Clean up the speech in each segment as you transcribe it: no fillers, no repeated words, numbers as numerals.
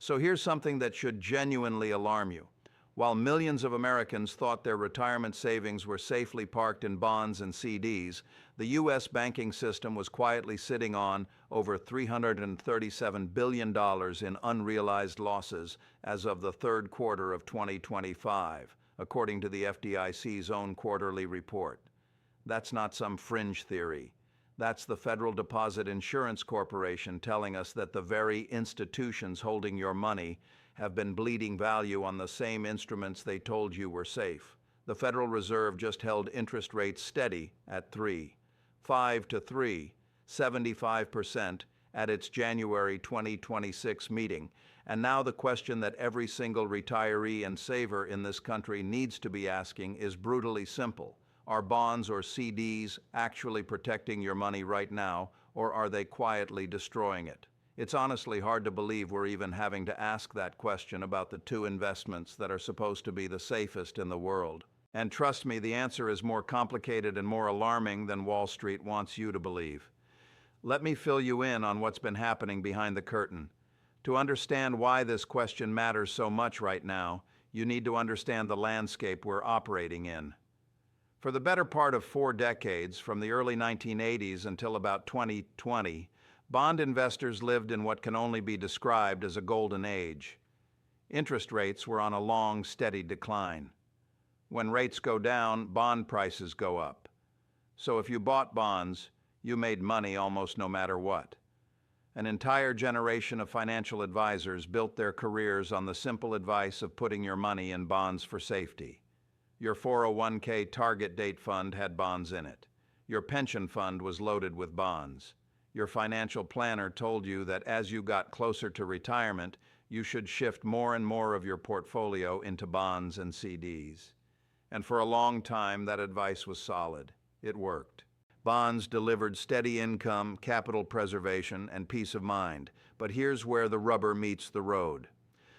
So here's something that should genuinely alarm you. While millions of Americans thought their retirement savings were safely parked in bonds and CDs, the U.S. banking system was quietly sitting on over $337 billion in unrealized losses as of the third quarter of 2025, according to the FDIC's own quarterly report. That's not some fringe theory. That's the Federal Deposit Insurance Corporation telling us that the very institutions holding your money have been bleeding value on the same instruments they told you were safe. The Federal Reserve just held interest rates steady at 5 to 75% at its January 2026 meeting. And now the question that every single retiree and saver in this country needs to be asking is brutally simple. Are bonds or CDs actually protecting your money right now, or are they quietly destroying it? It's honestly hard to believe we're even having to ask that question about the two investments that are supposed to be the safest in the world. And trust me, the answer is more complicated and more alarming than Wall Street wants you to believe. Let me fill you in on what's been happening behind the curtain. To understand why this question matters so much right now, you need to understand the landscape we're operating in. For the better part of 4 decades, from the early 1980s until about 2020, bond investors lived in what can only be described as a golden age. Interest rates were on a long, steady decline. When rates go down, bond prices go up. So if you bought bonds, you made money almost no matter what. An entire generation of financial advisors built their careers on the simple advice of putting your money in bonds for safety. Your 401k target date fund had bonds in it. Your pension fund was loaded with bonds. Your financial planner told you that as you got closer to retirement, you should shift more and more of your portfolio into bonds and CDs. And for a long time, that advice was solid. It worked. Bonds delivered steady income, capital preservation, and peace of mind. But here's where the rubber meets the road.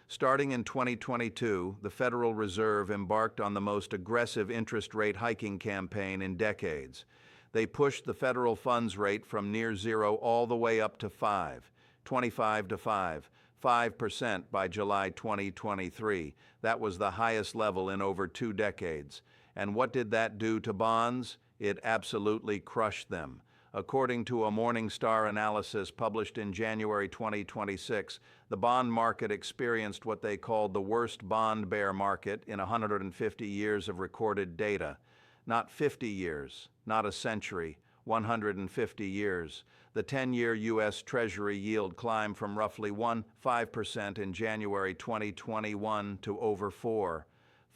Starting in 2022, the Federal Reserve embarked on the most aggressive interest rate hiking campaign in decades. They pushed the federal funds rate from near zero all the way up to 25 to 5% by July 2023. That was the highest level in over 2 decades. And what did that do to bonds? It absolutely crushed them. According to a Morningstar analysis published in January 2026, the bond market experienced what they called the worst bond bear market in 150 years of recorded data. Not 50 years, not a century, 150 years. The 10-year U.S. Treasury yield climbed from roughly 5% in January 2021 to over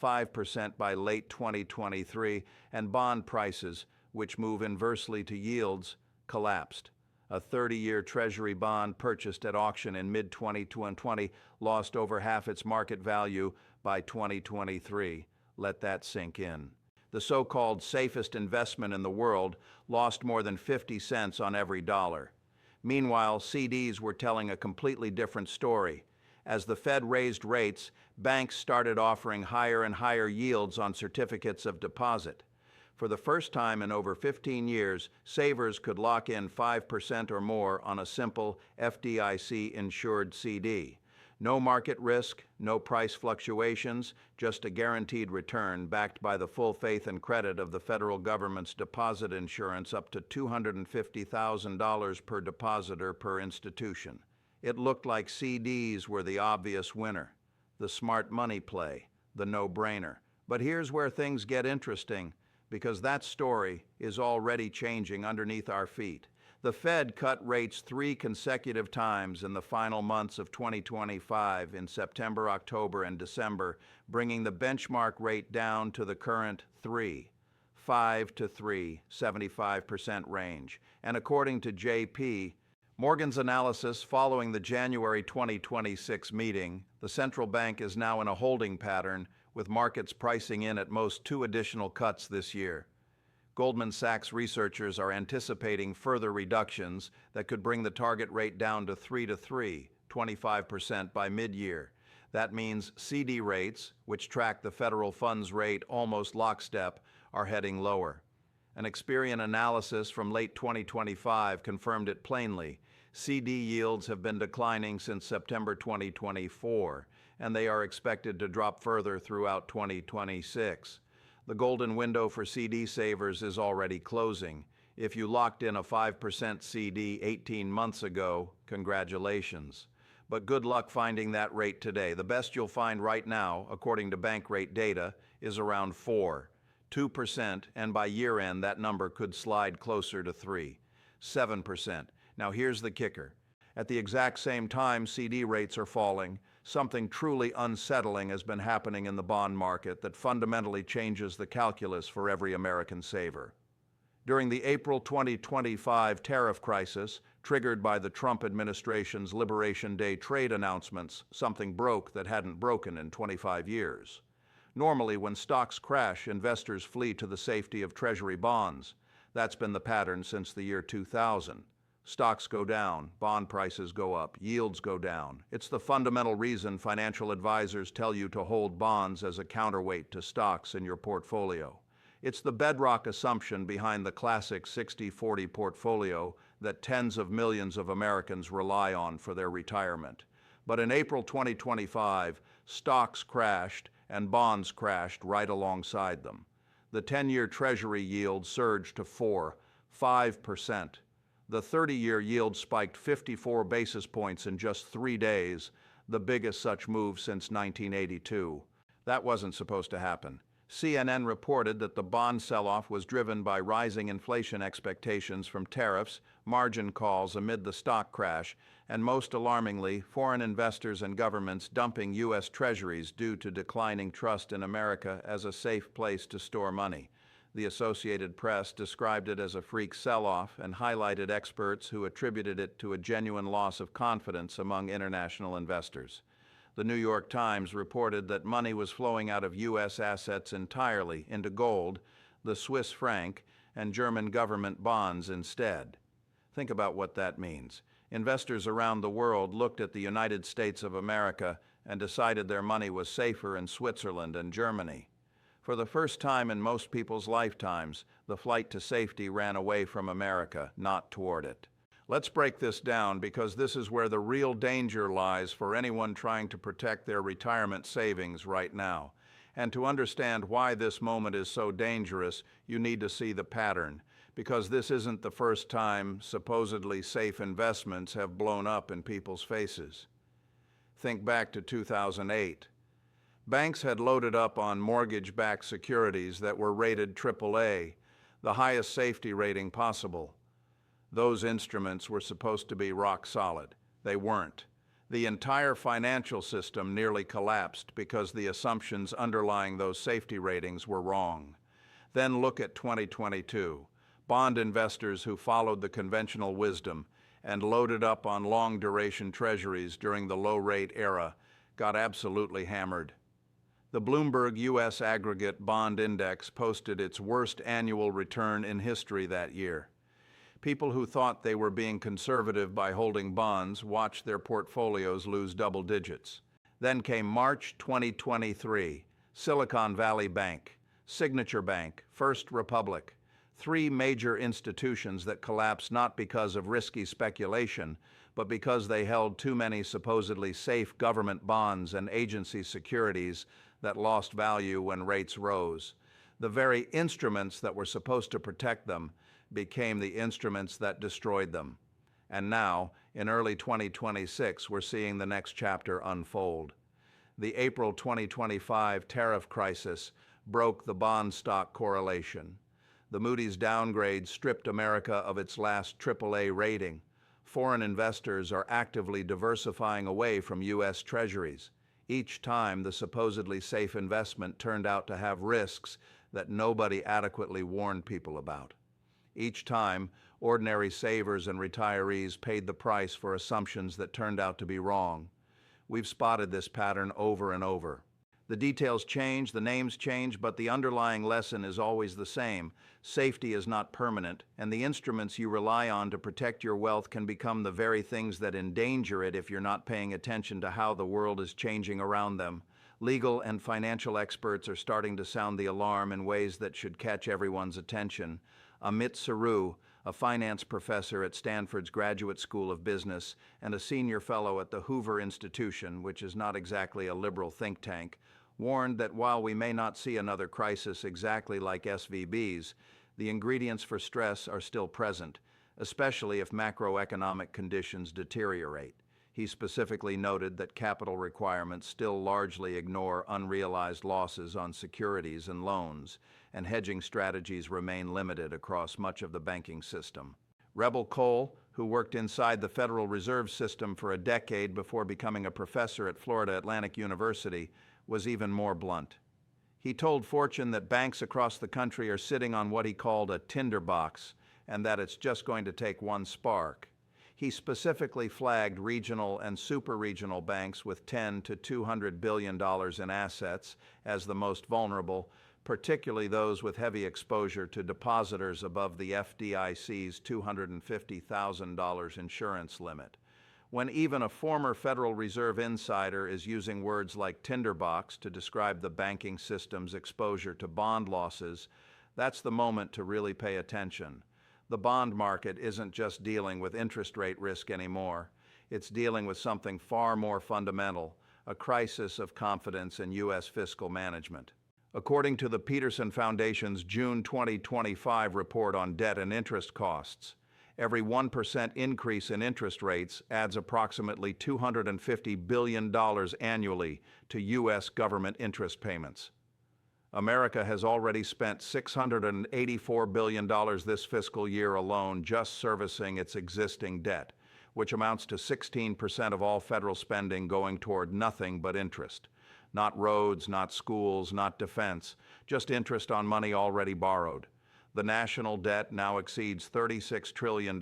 5% by late 2023, and bond prices, which move inversely to yields, collapsed. A 30-year Treasury bond purchased at auction in mid-2020 lost over half its market value by 2023. Let that sink in. The so-called safest investment in the world lost more than 50 cents on every dollar. Meanwhile, CDs were telling a completely different story. As the Fed raised rates, banks started offering higher and higher yields on certificates of deposit. For the first time in over 15 years, savers could lock in 5% or more on a simple FDIC-insured CD. No market risk, no price fluctuations, just a guaranteed return backed by the full faith and credit of the federal government's deposit insurance up to $250,000 per depositor per institution. It looked like CDs were the obvious winner, the smart money play, the no-brainer. But here's where things get interesting, because that story is already changing underneath our feet. The Fed cut rates 3 consecutive times in the final months of 2025 in September, October, and December, bringing the benchmark rate down to the current 5 to 75% range. And according to J.P. Morgan's analysis following the January 2026 meeting, the central bank is now in a holding pattern, with markets pricing in at most 2 additional cuts this year. Goldman Sachs researchers are anticipating further reductions that could bring the target rate down to 25% by mid-year. That means CD rates, which track the federal funds rate almost lockstep, are heading lower. An Experian analysis from late 2025 confirmed it plainly. CD yields have been declining since September 2024, and they are expected to drop further throughout 2026. The golden window for CD savers is already closing. If you locked in a 5% CD 18 months ago, congratulations. But good luck finding that rate today. The best you'll find right now, according to bank rate data, is around 2%, and by year end that number could slide closer to 7%. Now here's the kicker. At the exact same time CD rates are falling, something truly unsettling has been happening in the bond market that fundamentally changes the calculus for every American saver. During the April 2025 tariff crisis, triggered by the Trump administration's Liberation Day trade announcements, something broke that hadn't broken in 25 years. Normally, when stocks crash, investors flee to the safety of Treasury bonds. That's been the pattern since the year 2000. Stocks go down, bond prices go up, yields go down. It's the fundamental reason financial advisors tell you to hold bonds as a counterweight to stocks in your portfolio. It's the bedrock assumption behind the classic 60-40 portfolio that tens of millions of Americans rely on for their retirement. But in April 2025, stocks crashed and bonds crashed right alongside them. The 10-year Treasury yield surged to 5%. The 30-year yield spiked 54 basis points in just 3 days, the biggest such move since 1982. That wasn't supposed to happen. CNN reported that the bond sell-off was driven by rising inflation expectations from tariffs, margin calls amid the stock crash, and most alarmingly, foreign investors and governments dumping U.S. Treasuries due to declining trust in America as a safe place to store money. The Associated Press described it as a freak sell-off and highlighted experts who attributed it to a genuine loss of confidence among international investors. The New York Times reported that money was flowing out of U.S. assets entirely into gold, the Swiss franc, and German government bonds instead. Think about what that means. Investors around the world looked at the United States of America and decided their money was safer in Switzerland and Germany. For the first time in most people's lifetimes, the flight to safety ran away from America, not toward it. Let's break this down because this is where the real danger lies for anyone trying to protect their retirement savings right now. And to understand why this moment is so dangerous, you need to see the pattern, because this isn't the first time supposedly safe investments have blown up in people's faces. Think back to 2008. Banks had loaded up on mortgage-backed securities that were rated AAA, the highest safety rating possible. Those instruments were supposed to be rock solid. They weren't. The entire financial system nearly collapsed because the assumptions underlying those safety ratings were wrong. Then look at 2022. Bond investors who followed the conventional wisdom and loaded up on long-duration treasuries during the low-rate era got absolutely hammered. The Bloomberg U.S. Aggregate Bond Index posted its worst annual return in history that year. People who thought they were being conservative by holding bonds watched their portfolios lose double digits. Then came March 2023, Silicon Valley Bank, Signature Bank, First Republic, 3 major institutions that collapsed not because of risky speculation, but because they held too many supposedly safe government bonds and agency securities that lost value when rates rose. The very instruments that were supposed to protect them became the instruments that destroyed them. And now, in early 2026, we're seeing the next chapter unfold. The April 2025 tariff crisis broke the bond stock correlation. The Moody's downgrade stripped America of its last AAA rating. Foreign investors are actively diversifying away from U.S. Treasuries. Each time, the supposedly safe investment turned out to have risks that nobody adequately warned people about. Each time, ordinary savers and retirees paid the price for assumptions that turned out to be wrong. We've spotted this pattern over and over. The details change, the names change, but the underlying lesson is always the same. Safety is not permanent, and the instruments you rely on to protect your wealth can become the very things that endanger it if you're not paying attention to how the world is changing around them. Legal and financial experts are starting to sound the alarm in ways that should catch everyone's attention. Amit Saru, a finance professor at Stanford's Graduate School of Business and a senior fellow at the Hoover Institution, which is not exactly a liberal think tank, warned that while we may not see another crisis exactly like SVB's, the ingredients for stress are still present, especially if macroeconomic conditions deteriorate. He specifically noted that capital requirements still largely ignore unrealized losses on securities and loans, and hedging strategies remain limited across much of the banking system. Rebel Cole, who worked inside the Federal Reserve System for a decade before becoming a professor at Florida Atlantic University, was even more blunt. He told Fortune that banks across the country are sitting on what he called a tinderbox, and that it's just going to take one spark. He specifically flagged regional and super-regional banks with $10 to $200 billion in assets as the most vulnerable, particularly those with heavy exposure to depositors above the FDIC's $250,000 insurance limit. When even a former Federal Reserve insider is using words like tinderbox to describe the banking system's exposure to bond losses, that's the moment to really pay attention. The bond market isn't just dealing with interest rate risk anymore. It's dealing with something far more fundamental, a crisis of confidence in U.S. fiscal management. According to the Peterson Foundation's June 2025 report on debt and interest costs, every 1% increase in interest rates adds approximately $250 billion annually to U.S. government interest payments. America has already spent $684 billion this fiscal year alone just servicing its existing debt, which amounts to 16% of all federal spending going toward nothing but interest. Not roads, not schools, not defense, just interest on money already borrowed. The national debt now exceeds $36 trillion,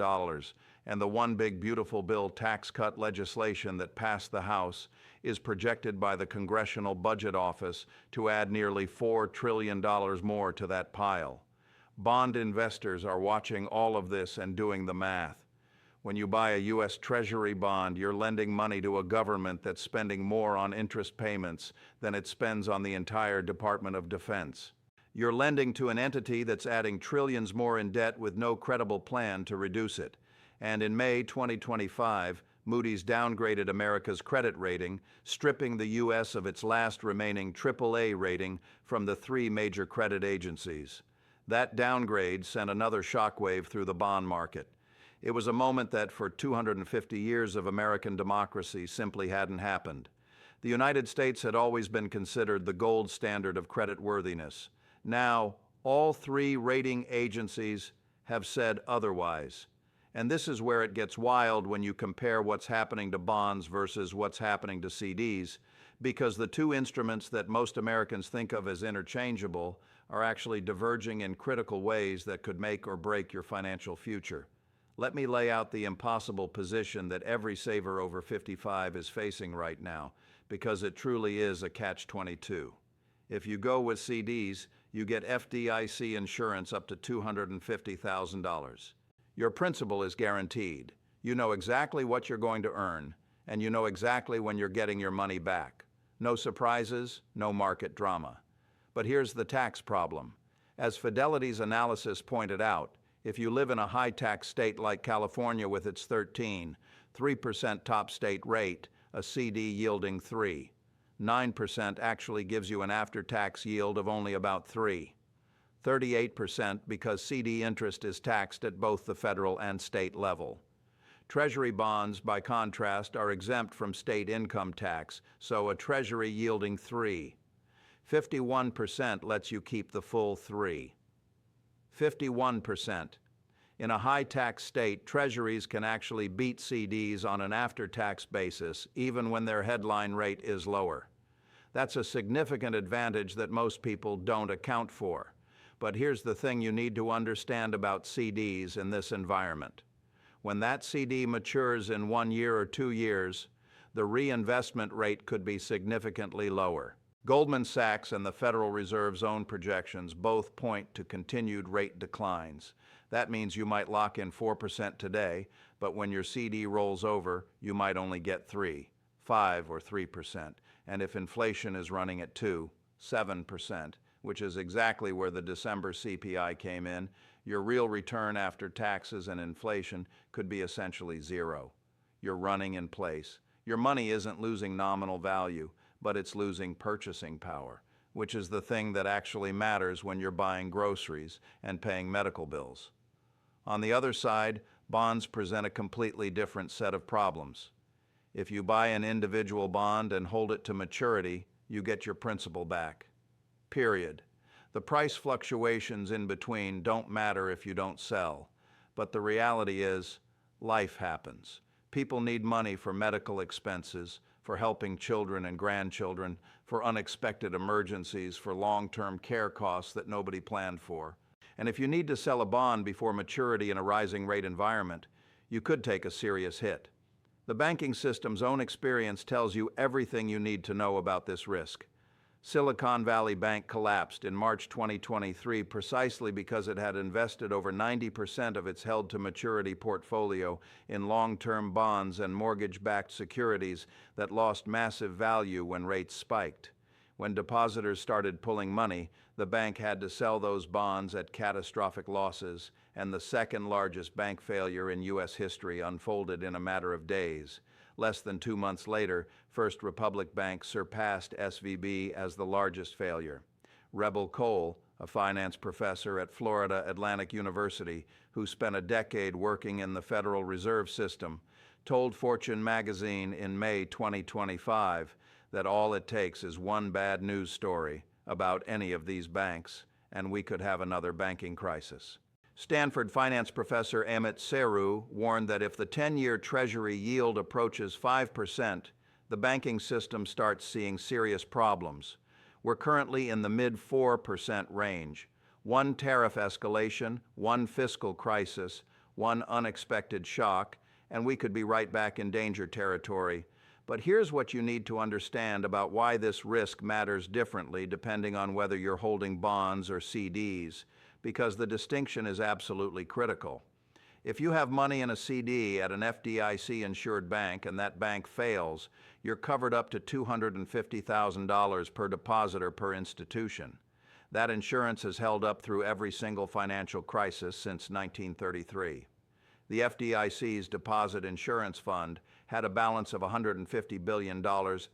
and the One Big Beautiful Bill tax cut legislation that passed the House is projected by the Congressional Budget Office to add nearly $4 trillion more to that pile. Bond investors are watching all of this and doing the math. When you buy a U.S. Treasury bond, you're lending money to a government that's spending more on interest payments than it spends on the entire Department of Defense. You're lending to an entity that's adding trillions more in debt with no credible plan to reduce it. And in May 2025, Moody's downgraded America's credit rating, stripping the U.S. of its last remaining AAA rating from the three major credit agencies. That downgrade sent another shockwave through the bond market. It was a moment that, for 250 years of American democracy, simply hadn't happened. The United States had always been considered the gold standard of creditworthiness. Now, all three rating agencies have said otherwise. And this is where it gets wild when you compare what's happening to bonds versus what's happening to CDs, because the two instruments that most Americans think of as interchangeable are actually diverging in critical ways that could make or break your financial future. Let me lay out the impossible position that every saver over 55 is facing right now, because it truly is a catch-22. If you go with CDs, you get FDIC insurance up to $250,000. Your principal is guaranteed. You know exactly what you're going to earn, and you know exactly when you're getting your money back. No surprises, no market drama. But here's the tax problem. As Fidelity's analysis pointed out, if you live in a high-tax state like California with its 3% top state rate, a CD yielding 9% actually gives you an after-tax yield of only about 38% because CD interest is taxed at both the federal and state level. Treasury bonds, by contrast, are exempt from state income tax, so a treasury yielding 51% lets you keep the full 51%. In a high-tax state, treasuries can actually beat CDs on an after-tax basis, even when their headline rate is lower. That's a significant advantage that most people don't account for. But here's the thing you need to understand about CDs in this environment. When that CD matures in 1 year or 2 years, the reinvestment rate could be significantly lower. Goldman Sachs and the Federal Reserve's own projections both point to continued rate declines. That means you might lock in 4% today, but when your CD rolls over, you might only get 3, 5, or 3%. And if inflation is running at 7%, which is exactly where the December CPI came in, Your real return after taxes and inflation could be essentially zero. You're running in place. Your money isn't losing nominal value, but it's losing purchasing power, which is the thing that actually matters when you're buying groceries and paying medical bills. On the other side, bonds present a completely different set of problems. If you buy an individual bond and hold it to maturity, you get your principal back. Period. The price fluctuations in between don't matter if you don't sell. But the reality is, life happens. People need money for medical expenses, for helping children and grandchildren, for unexpected emergencies, for long-term care costs that nobody planned for. And if you need to sell a bond before maturity in a rising rate environment, you could take a serious hit. The banking system's own experience tells you everything you need to know about this risk. Silicon Valley Bank collapsed in March 2023 precisely because it had invested over 90% of its held-to-maturity portfolio in long-term bonds and mortgage-backed securities that lost massive value when rates spiked. When depositors started pulling money, the bank had to sell those bonds at catastrophic losses, and the second-largest bank failure in U.S. history unfolded in a matter of days. Less than 2 months later, First Republic Bank surpassed SVB as the largest failure. Rebel Cole, a finance professor at Florida Atlantic University who spent a decade working in the Federal Reserve System, told Fortune magazine in May 2025 that all it takes is one bad news story about any of these banks, and we could have another banking crisis. Stanford finance professor Amit Seru warned that if the 10-year Treasury yield approaches 5%, the banking system starts seeing serious problems. We're currently in the mid-4% range. One tariff escalation, one fiscal crisis, one unexpected shock, and we could be right back in danger territory. But here's what you need to understand about why this risk matters differently depending on whether you're holding bonds or CDs, because the distinction is absolutely critical. If you have money in a CD at an FDIC-insured bank and that bank fails, you're covered up to $250,000 per depositor per institution. That insurance has held up through every single financial crisis since 1933. The FDIC's Deposit Insurance Fund had a balance of $150 billion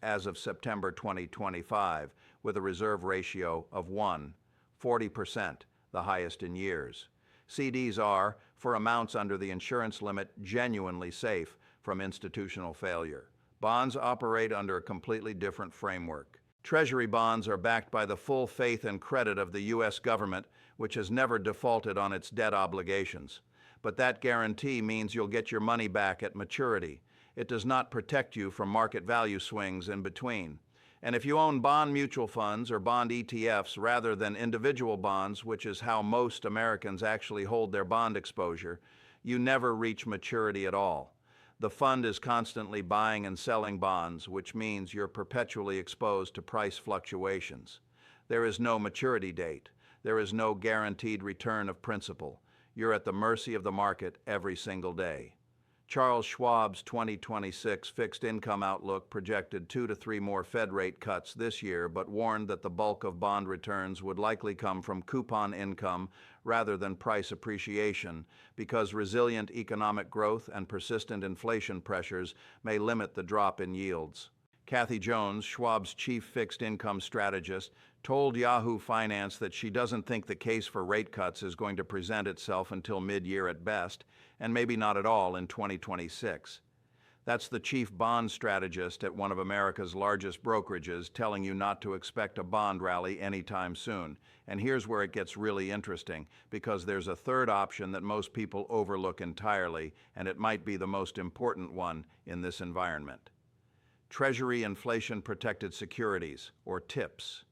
as of September 2025, with a reserve ratio of 1, 40%, the highest in years. CDs are, for amounts under the insurance limit, genuinely safe from institutional failure. Bonds operate under a completely different framework. Treasury bonds are backed by the full faith and credit of the U.S. government, which has never defaulted on its debt obligations. But that guarantee means you'll get your money back at maturity. It does not protect you from market value swings in between. And if you own bond mutual funds or bond ETFs rather than individual bonds, which is how most Americans actually hold their bond exposure, you never reach maturity at all. The fund is constantly buying and selling bonds, which means you're perpetually exposed to price fluctuations. There is no maturity date. There is no guaranteed return of principal. You're at the mercy of the market every single day. Charles Schwab's 2026 fixed income outlook projected 2 to 3 more Fed rate cuts this year, but warned that the bulk of bond returns would likely come from coupon income rather than price appreciation, because resilient economic growth and persistent inflation pressures may limit the drop in yields. Kathy Jones, Schwab's chief fixed income strategist, told Yahoo Finance that she doesn't think the case for rate cuts is going to present itself until mid-year at best, and maybe not at all in 2026. That's the chief bond strategist at one of America's largest brokerages telling you not to expect a bond rally anytime soon. And here's where it gets really interesting, because there's a third option that most people overlook entirely, and it might be the most important one in this environment. Treasury inflation-protected securities, or TIPS.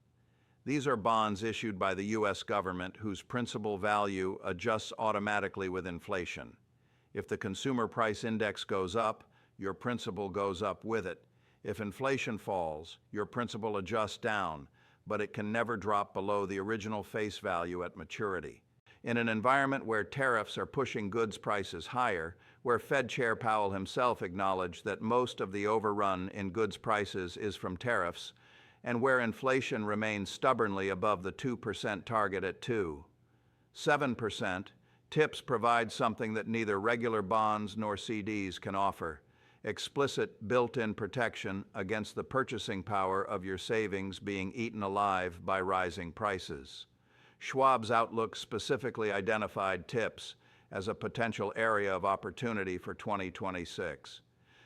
These are bonds issued by the U.S. government whose principal value adjusts automatically with inflation. If the consumer price index goes up, your principal goes up with it. If inflation falls, your principal adjusts down, but it can never drop below the original face value at maturity. In an environment where tariffs are pushing goods prices higher, where Fed Chair Powell himself acknowledged that most of the overrun in goods prices is from tariffs, and where inflation remains stubbornly above the 2% target at 7%, TIPS provide something that neither regular bonds nor CDs can offer: explicit built-in protection against the purchasing power of your savings being eaten alive by rising prices. Schwab's Outlook specifically identified TIPS as a potential area of opportunity for 2026.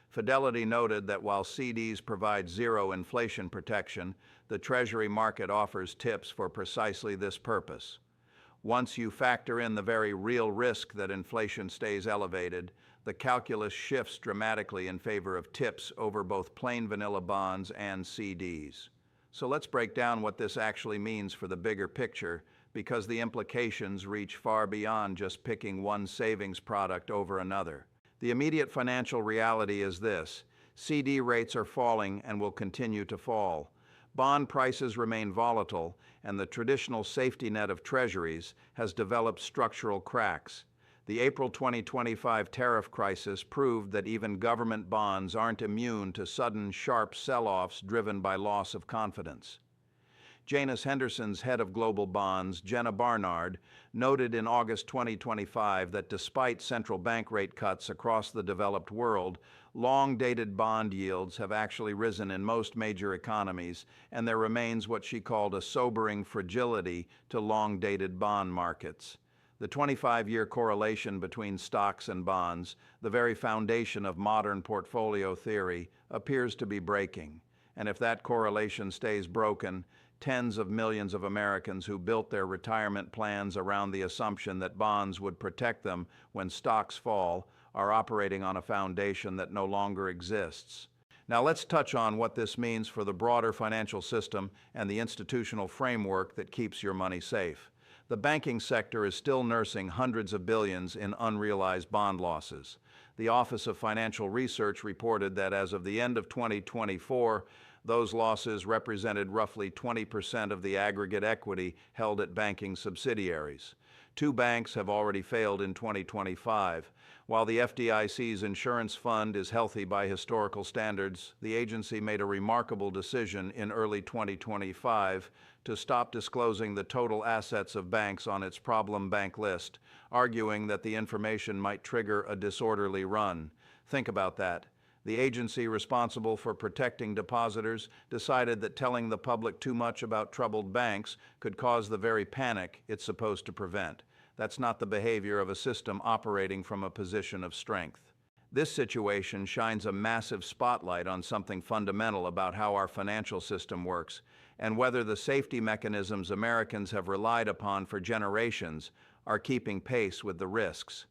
Fidelity noted that while CDs provide zero inflation protection, the Treasury market offers TIPS for precisely this purpose. Once you factor in the very real risk that inflation stays elevated, the calculus shifts dramatically in favor of TIPS over both plain vanilla bonds and CDs. So let's break down what this actually means for the bigger picture, because the implications reach far beyond just picking one savings product over another. The immediate financial reality is this: CD rates are falling and will continue to fall. Bond prices remain volatile, and the traditional safety net of treasuries has developed structural cracks. The April 2025 tariff crisis proved that even government bonds aren't immune to sudden, sharp sell-offs driven by loss of confidence. Janus Henderson's head of global bonds, Jenna Barnard, noted in August 2025 that despite central bank rate cuts across the developed world, long-dated bond yields have actually risen in most major economies, and there remains what she called a sobering fragility to long-dated bond markets. The 25-year correlation between stocks and bonds, the very foundation of modern portfolio theory, appears to be breaking. And if that correlation stays broken, tens of millions of Americans who built their retirement plans around the assumption that bonds would protect them when stocks fall are operating on a foundation that no longer exists. Now let's touch on what this means for the broader financial system and the institutional framework that keeps your money safe. The banking sector is still nursing hundreds of billions in unrealized bond losses. The Office of Financial Research reported that as of the end of 2024, those losses represented roughly 20% of the aggregate equity held at banking subsidiaries. Two banks have already failed in 2025. While the FDIC's insurance fund is healthy by historical standards, the agency made a remarkable decision in early 2025 to stop disclosing the total assets of banks on its problem bank list, arguing that the information might trigger a disorderly run. Think about that. The agency responsible for protecting depositors decided that telling the public too much about troubled banks could cause the very panic it's supposed to prevent. That's not the behavior of a system operating from a position of strength. This situation shines a massive spotlight on something fundamental about how our financial system works, and whether the safety mechanisms Americans have relied upon for generations are keeping pace with the risks.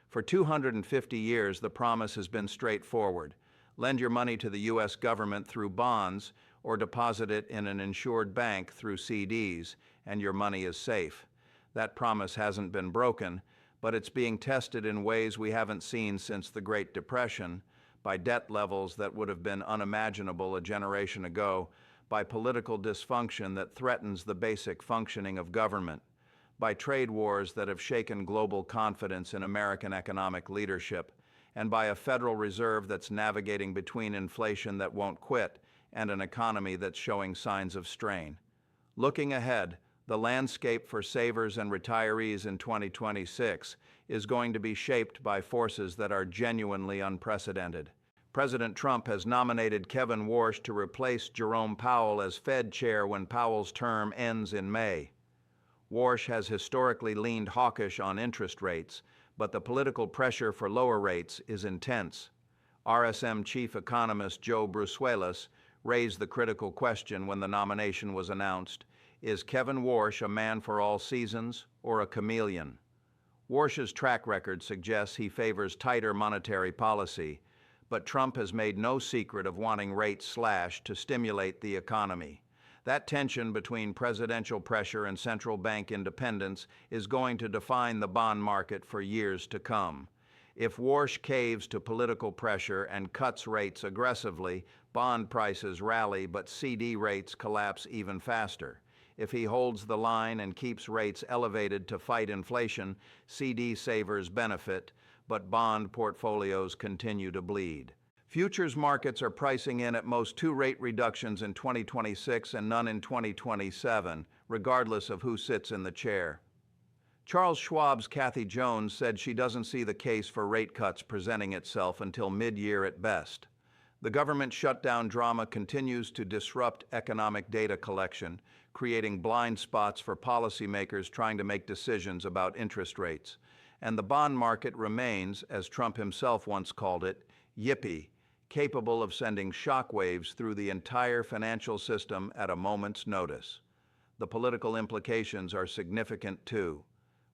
For 250 years, the promise has been straightforward: lend your money to the U.S. government through bonds or deposit it in an insured bank through CDs, and your money is safe. That promise hasn't been broken, but it's being tested in ways we haven't seen since the Great Depression, by debt levels that would have been unimaginable a generation ago, by political dysfunction that threatens the basic functioning of government, by trade wars that have shaken global confidence in American economic leadership, and by a Federal Reserve that's navigating between inflation that won't quit and an economy that's showing signs of strain. Looking ahead, the landscape for savers and retirees in 2026 is going to be shaped by forces that are genuinely unprecedented. President Trump has nominated Kevin Warsh to replace Jerome Powell as Fed chair when Powell's term ends in May. Warsh has historically leaned hawkish on interest rates, but the political pressure for lower rates is intense. RSM chief economist Joe Brusuelas raised the critical question when the nomination was announced: is Kevin Warsh a man for all seasons or a chameleon? Warsh's track record suggests he favors tighter monetary policy, but Trump has made no secret of wanting rates slashed to stimulate the economy. That tension between presidential pressure and central bank independence is going to define the bond market for years to come. If Warsh caves to political pressure and cuts rates aggressively, bond prices rally, but CD rates collapse even faster. If he holds the line and keeps rates elevated to fight inflation, CD savers benefit, but bond portfolios continue to bleed. Futures markets are pricing in at most 2 rate reductions in 2026 and none in 2027, regardless of who sits in the chair. Charles Schwab's Kathy Jones said she doesn't see the case for rate cuts presenting itself until mid-year at best. The government shutdown drama continues to disrupt economic data collection, creating blind spots for policymakers trying to make decisions about interest rates. And the bond market remains, as Trump himself once called it, yippy, capable of sending shockwaves through the entire financial system at a moment's notice. The political implications are significant too.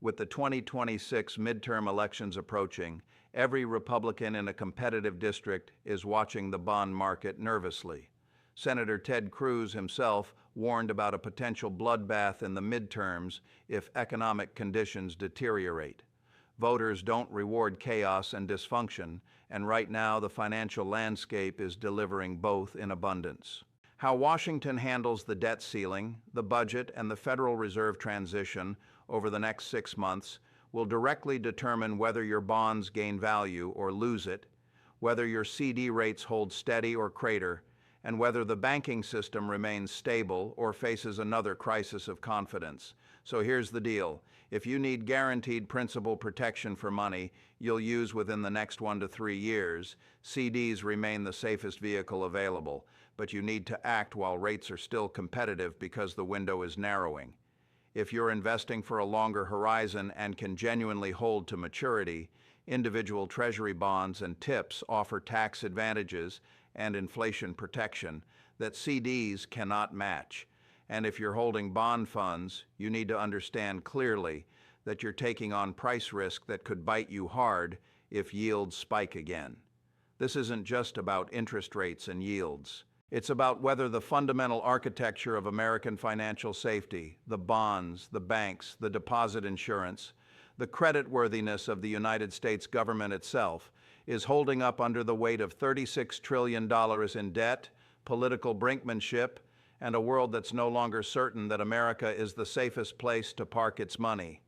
With the 2026 midterm elections approaching, every Republican in a competitive district is watching the bond market nervously. Senator Ted Cruz himself warned about a potential bloodbath in the midterms if economic conditions deteriorate. Voters don't reward chaos and dysfunction, and right now the financial landscape is delivering both in abundance. How Washington handles the debt ceiling, the budget, and the Federal Reserve transition over the next 6 months will directly determine whether your bonds gain value or lose it, whether your CD rates hold steady or crater, and whether the banking system remains stable or faces another crisis of confidence. So here's the deal. If you need guaranteed principal protection for money you'll use within the next 1 to 3 years, CDs remain the safest vehicle available, but you need to act while rates are still competitive because the window is narrowing. If you're investing for a longer horizon and can genuinely hold to maturity, individual treasury bonds and TIPS offer tax advantages and inflation protection that CDs cannot match. And if you're holding bond funds, you need to understand clearly that you're taking on price risk that could bite you hard if yields spike again. This isn't just about interest rates and yields. It's about whether the fundamental architecture of American financial safety, the bonds, the banks, the deposit insurance, the creditworthiness of the United States government itself, is holding up under the weight of $36 trillion in debt, political brinkmanship, and a world that's no longer certain that America is the safest place to park its money.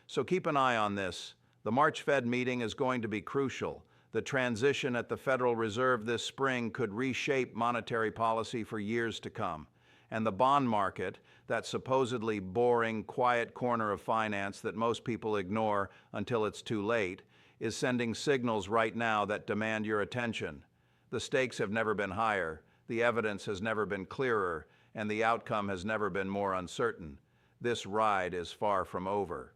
So keep an eye on this. The March Fed meeting is going to be crucial. The transition at the Federal Reserve this spring could reshape monetary policy for years to come. And the bond market, that supposedly boring, quiet corner of finance that most people ignore until it's too late, is sending signals right now that demand your attention. The stakes have never been higher, the evidence has never been clearer, and the outcome has never been more uncertain. This ride is far from over.